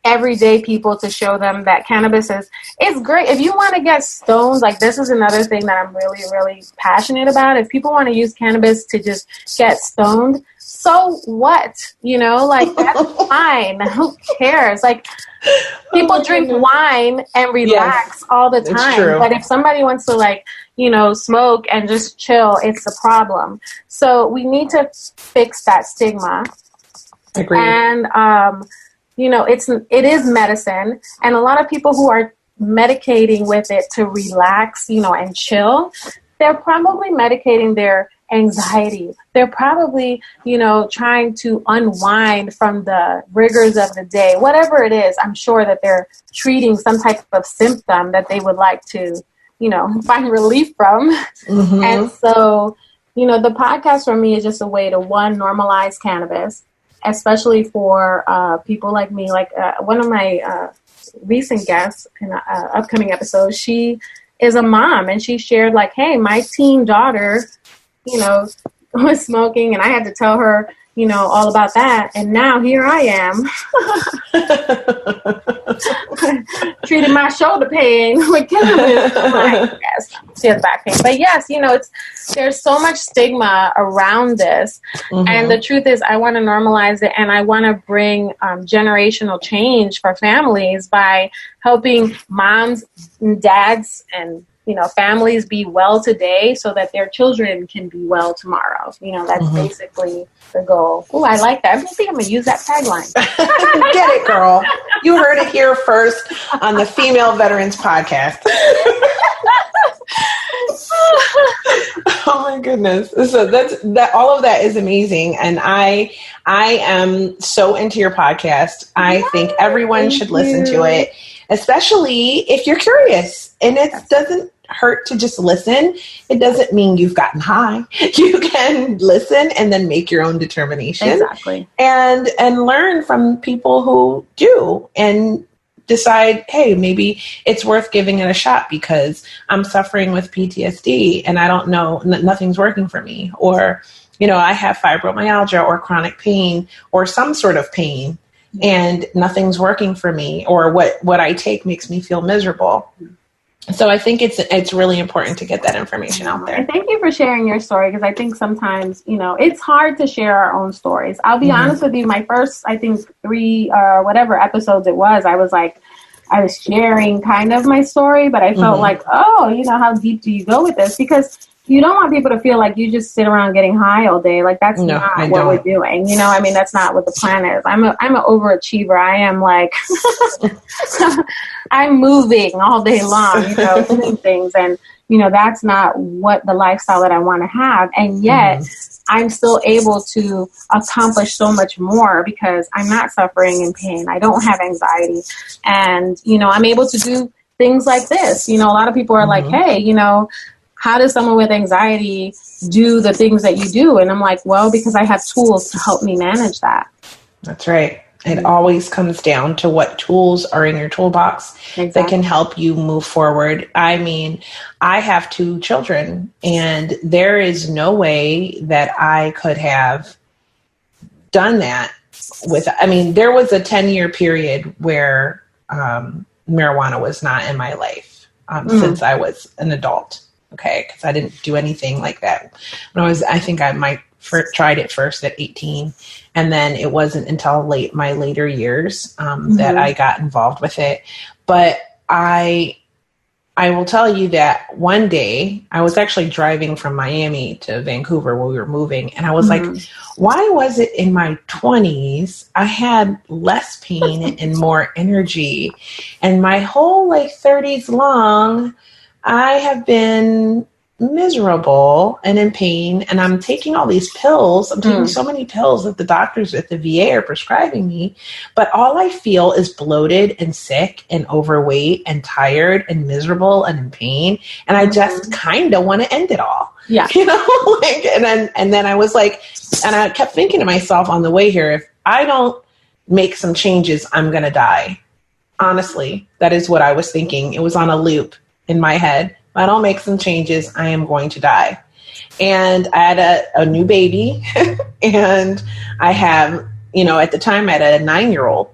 everyday people to show them that cannabis is great. If you want to get stoned, like, this is another thing that I'm really, really passionate about. If people want to use cannabis to just get stoned, so what? Like, that's fine. Who cares? Like, people drink wine and relax all the time. But if somebody wants to, like, smoke and just chill, it's a problem. So we need to fix that stigma. Agreed. And, it is medicine, and a lot of people who are medicating with it to relax, and chill, they're probably medicating their anxiety. They're probably, trying to unwind from the rigors of the day. Whatever it is, I'm sure that they're treating some type of symptom that they would like to, find relief from. Mm-hmm. And so, the podcast for me is just a way to, one, normalize cannabis, especially for people like me. Like one of my recent guests in an upcoming episode, she is a mom, and she shared, like, hey, my teen daughter, was smoking, and I had to tell her, all about that. And now here I am treating my shoulder pain with cannabis. Like, yes, she has back pain. But yes, there's so much stigma around this. Mm-hmm. And the truth is, I want to normalize it, and I want to bring generational change for families by helping moms and dads and families be well today so that their children can be well tomorrow. That's mm-hmm. basically the goal. Oh, I like that. I think I'm going to use that tagline. Get it, girl. You heard it here first on the Female Veterans Podcast. Oh my goodness. So that all of that is amazing. And I am so into your podcast. I think everyone should listen to it, especially if you're curious. And it doesn't hurt to just listen. It doesn't mean you've gotten high. You can listen and then make your own determination. Exactly. And learn from people who do, and decide, hey, maybe it's worth giving it a shot because I'm suffering with PTSD and I don't know, nothing's working for me. Or, I have fibromyalgia or chronic pain or some sort of pain and nothing's working for me, or what I take makes me feel miserable. So I think it's really important to get that information out there. And thank you for sharing your story, because I think sometimes, it's hard to share our own stories. I'll be mm-hmm. honest with you. My first, I think 3 or whatever episodes it was, I was sharing kind of my story, but I felt mm-hmm. like, how deep do you go with this? Because you don't want people to feel like you just sit around getting high all day. Like, that's not what we're doing. That's not what the plan is. I'm an overachiever. I am like, I'm moving all day long, doing things. And, that's not what the lifestyle that I want to have. And yet mm-hmm. I'm still able to accomplish so much more because I'm not suffering in pain. I don't have anxiety. And, I'm able to do things like this. A lot of people are mm-hmm. like, hey, how does someone with anxiety do the things that you do? And I'm like, well, because I have tools to help me manage that. That's right. It always comes down to what tools are in your toolbox that can help you move forward. I mean, I have 2 children, and there is no way that I could have done that there was a 10-year period where marijuana was not in my life since I was an adult. Okay, because I didn't do anything like that when I think I might tried it first at 18, and then it wasn't until my later years mm-hmm. that I got involved with it. But I will tell you that one day I was actually driving from Miami to Vancouver where we were moving, and I was mm-hmm. like, why was it in my 20s I had less pain and more energy, and my whole 30s long I have been miserable and in pain, and I'm taking all these pills. I'm taking so many pills that the doctors at the VA are prescribing me, but all I feel is bloated and sick and overweight and tired and miserable and in pain. And I just kind of want to end it all. Yeah. And then I was like, and I kept thinking to myself on the way here, if I don't make some changes, I'm going to die. Honestly, that is what I was thinking. It was on a loop in my head. If I don't make some changes, I am going to die. And I had a new baby and I have, at the time I had a 9-year-old.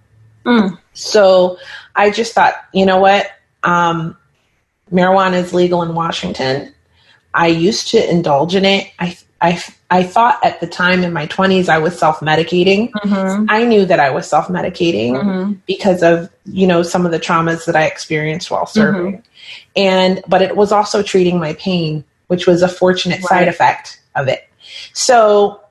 So I just thought, you know what? Marijuana is legal in Washington. I used to indulge in it. I thought at the time in my 20s I was self-medicating. I knew that I was self-medicating because of, some of the traumas that I experienced while serving. But it was also treating my pain, which was a fortunate side effect of it. So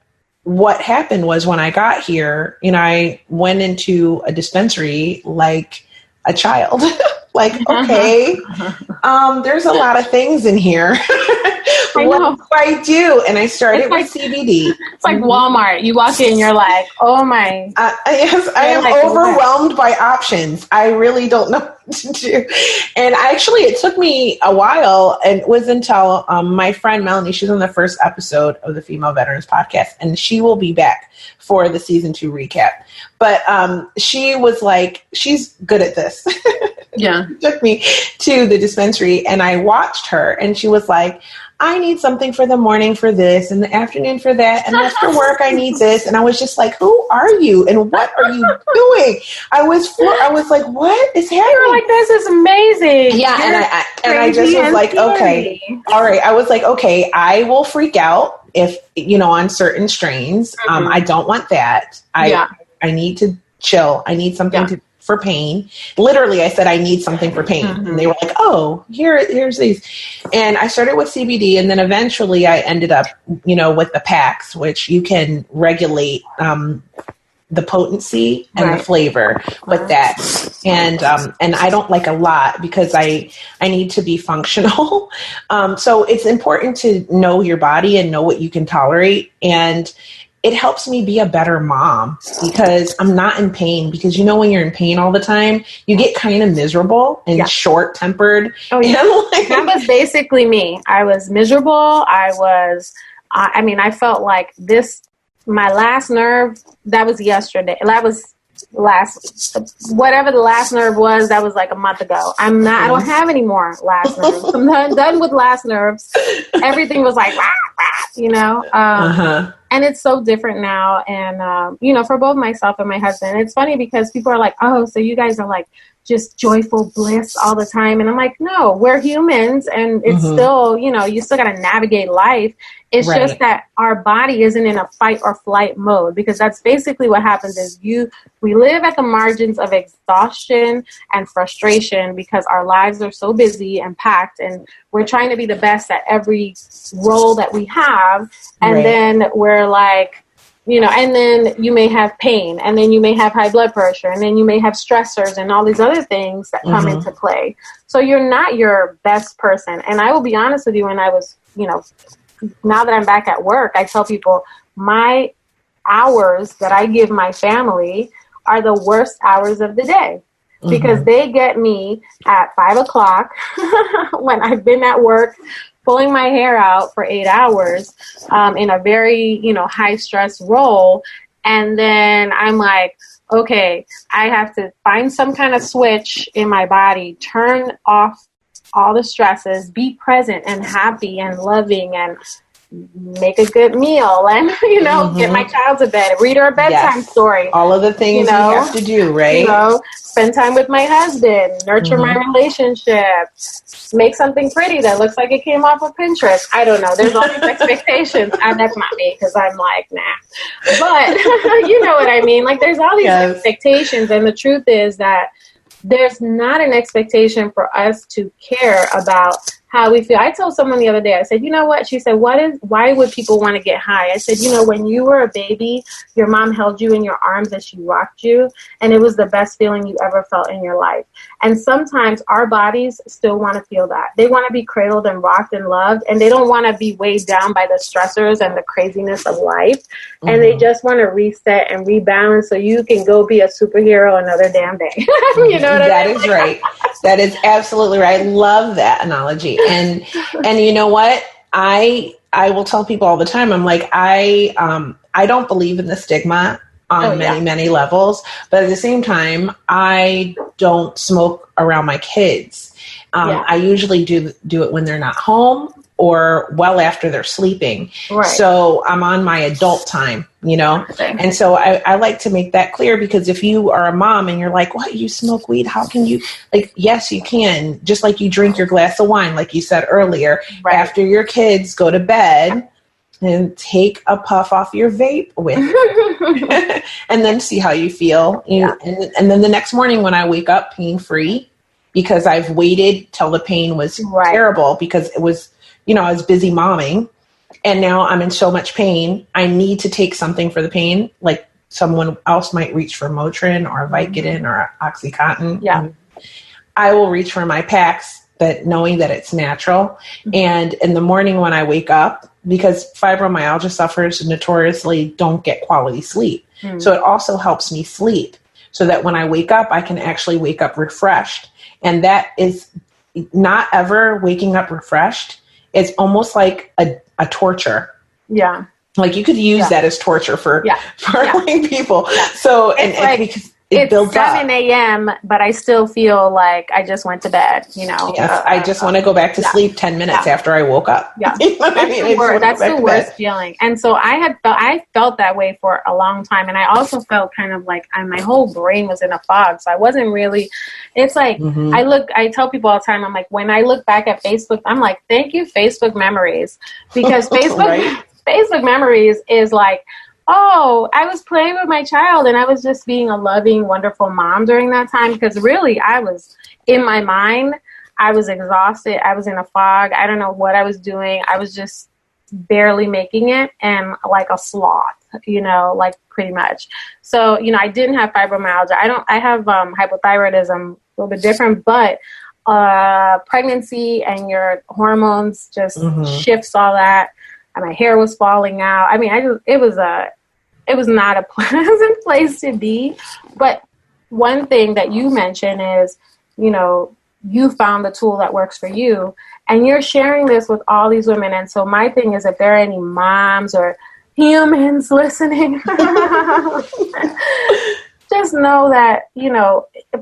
what happened was when I got here, I went into a dispensary like a child. Like, okay, there's a lot of things in here. What do I do? And I started with CBD. It's like Walmart. You walk in, you're like, oh my. Yes, I am overwhelmed by options. I really don't know what to do. And actually, it took me a while, and it was until my friend Melanie, she's on the first episode of the Female Veterans Podcast, and she will be back for the season 2 recap. But she was like, she's good at this. Yeah. She took me to the dispensary and I watched her and she was like, I need something for the morning for this and the afternoon for that. And after work, I need this. And I was just like, who are you? And what are you doing? I was like, what is happening? You were like, this is amazing. Yeah. And I just was like, okay, all right. I was like, okay, I will freak out if, on certain strains. I don't want that. I need to chill. I need something for pain. Literally, I said, I need something for pain. And they were like, oh, here's these. And I started with CBD. And then eventually I ended up, with the packs, which you can regulate the potency and the flavor with that. And I don't like a lot because I need to be functional. So it's important to know your body and know what you can tolerate. And it helps me be a better mom because I'm not in pain. Because when you're in pain all the time, you get kind of miserable and short-tempered. Oh, yeah. That was basically me. I was miserable. I felt like my last nerve, that was yesterday. That was whatever the last nerve was, that was like a month ago. I don't have any more last nerves. I'm done with last nerves. Everything was like, rah, rah, and it's so different now. And, for both myself and my husband, it's funny because people are like, oh, so you guys are like just joyful bliss all the time. And I'm like, no, we're humans. And it's still, you still got to navigate life. It's just that our body isn't in a fight or flight mode, because that's basically what happens is we live at the margins of exhaustion and frustration because our lives are so busy and packed, and we're trying to be the best at every role that we have. And then we're like, and then you may have pain, and then you may have high blood pressure, and then you may have stressors and all these other things that come into play. So you're not your best person. And I will be honest with you, when I was, now that I'm back at work, I tell people my hours that I give my family are the worst hours of the day, because they get me at 5:00 when I've been at work pulling my hair out for 8 hours in a very, high stress role. And then I'm like, okay, I have to find some kind of switch in my body, turn off all the stresses, be present and happy and loving, and make a good meal, and get my child to bed, read her a bedtime story, all of the things you have to do, right? Spend time with my husband, nurture my relationship, make something pretty that looks like it came off of Pinterest. I don't know, there's all these expectations, and that's not me, because I'm like, nah, but you know what I mean, like there's all these expectations, and the truth is that there's not an expectation for us to care about how we feel. I told someone the other day, I said, you know what? She said, why would people want to get high? I said, when you were a baby, your mom held you in your arms as she rocked you, and it was the best feeling you ever felt in your life. And sometimes our bodies still want to feel that. They want to be cradled and rocked and loved, and they don't want to be weighed down by the stressors and the craziness of life. And they just want to reset and rebalance so you can go be a superhero another damn day. You know what I mean? That is right. That is absolutely right. I love that analogy. And you know what? I I will tell people all the time, I'm like, I don't believe in the stigma on many levels, but at the same time, I don't smoke around my kids. I usually do it when they're not home or well after they're sleeping. Right. So I'm on my adult time, and so I like to make that clear, because if you are a mom and you're like, what, you smoke weed? How can you? Like, yes, you can. Just like you drink your glass of wine, like you said earlier, after your kids go to bed, and take a puff off your vape with it. And then see how you feel. And then the next morning when I wake up pain-free, because I've waited till the pain was terrible, because it was, I was busy momming, and now I'm in so much pain. I need to take something for the pain. Like someone else might reach for Motrin or Vicodin or Oxycontin. Yeah. I will reach for my packs, but knowing that it's natural. And in the morning when I wake up, because fibromyalgia sufferers notoriously don't get quality sleep. So it also helps me sleep, so that when I wake up, I can actually wake up refreshed. And that is not ever waking up refreshed. It's almost like a torture. Yeah. Like you could use that as torture for like people. Yeah. So, and because it builds up. It's 7 a.m., but I still feel like I just went to bed, Yes, I just want to go back to sleep 10 minutes after I woke up. Yeah. That's the worst feeling. And so I felt that way for a long time. And I also felt kind of like my whole brain was in a fog. So I wasn't really, it's like, I tell people all the time, I'm like, when I look back at Facebook, I'm like, thank you, Facebook memories. Because Facebook memories is like, oh, I was playing with my child and I was just being a loving, wonderful mom during that time, because really I was in my mind. I was exhausted. I was in a fog. I don't know what I was doing. I was just barely making it, and like a sloth, like pretty much. So, I didn't have fibromyalgia. I have hypothyroidism, a little bit different, but pregnancy and your hormones just shifts all that. And my hair was falling out. I mean, it was not a pleasant place to be. But one thing that you mentioned is, you found the tool that works for you, and you're sharing this with all these women. And so my thing is, if there are any moms or humans listening, just know that,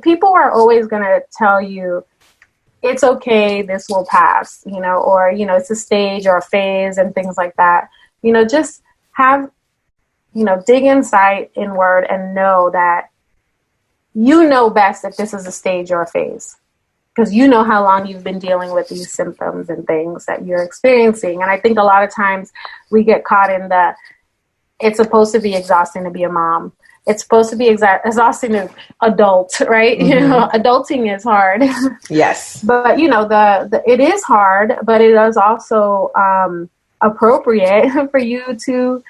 people are always going to tell you, it's okay, this will pass, or, it's a stage or a phase and things like that. Just have, dig inside inward and know that you know best if this is a stage or a phase, because you know how long you've been dealing with these symptoms and things that you're experiencing. And I think a lot of times we get caught in it's supposed to be exhausting to be a mom. It's supposed to be exhausting to adult, right? Adulting is hard. Yes. But, it is hard, but it is also appropriate for you to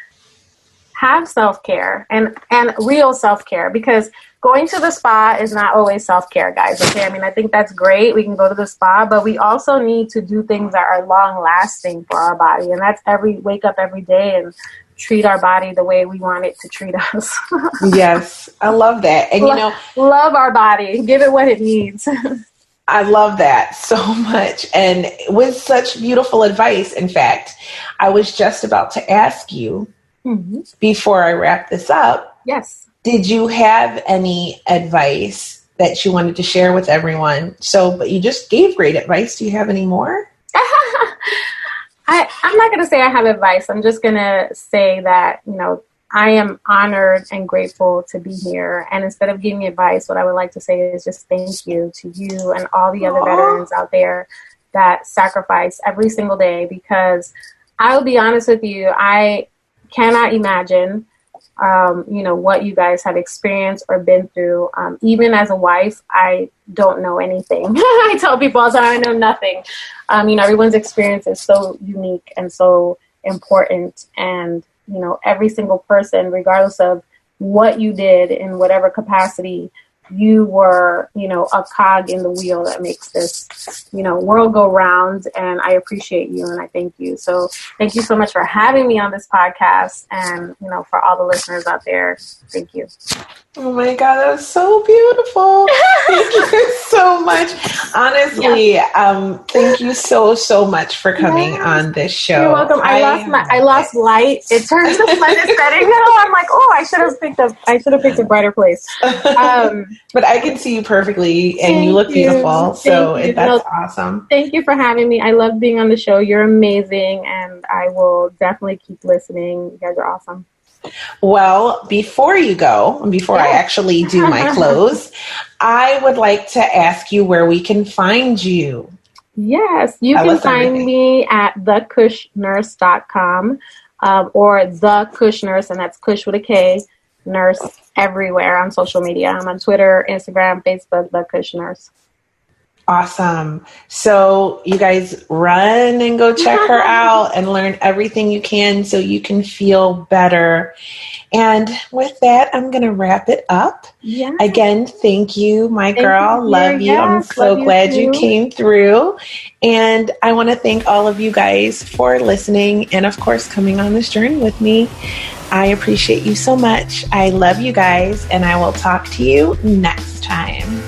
have self-care and real self-care, because going to the spa is not always self-care, guys. Okay. I mean, I think that's great. We can go to the spa, but we also need to do things that are long lasting for our body. And that's wake up every day and treat our body the way we want it to treat us. Yes, I love that. And love our body, give it what it needs. I love that so much. And with such beautiful advice, in fact, I was just about to ask you before I wrap this up. Yes. Did you have any advice that you wanted to share with everyone? But you just gave great advice. Do you have any more? I'm not going to say I have advice. I'm just going to say that, I am honored and grateful to be here. And instead of giving advice, what I would like to say is just thank you to you and all the other veterans out there that sacrifice every single day. Because I'll be honest with you, I cannot imagine, what you guys have experienced or been through. Even as a wife, I don't know anything. I tell people all the time, I know nothing. Everyone's experience is so unique and so important. And, every single person, regardless of what you did in whatever capacity, you were, a cog in the wheel that makes this, world go round. And I appreciate you and I thank you. So thank you so much for having me on this podcast. And, for all the listeners out there, thank you. Oh my God, that was so beautiful. Thank you so much. Honestly, thank you so much for coming on this show. You're welcome. I lost light. It turns the sun is setting now. I'm like, oh, I should have picked a brighter place. But I can see you perfectly and you look beautiful. So that's awesome. Thank you for having me. I love being on the show. You're amazing. And I will definitely keep listening. You guys are awesome. Well, before you go, before I actually do my close, I would like to ask you where we can find you. Yes, you can find me at thekushnurse.com or The Kush Nurse, and that's Kush with a K, Nurse everywhere on social media. I'm on Twitter, Instagram, Facebook, The Kush Nurse. Awesome. So you guys run and go check her out and learn everything you can so you can feel better. And with that, I'm going to wrap it up. Yeah. Again, thank you, my girl. Love you. I'm so glad you came through. And I want to thank all of you guys for listening and, of course, coming on this journey with me. I appreciate you so much. I love you guys, and I will talk to you next time.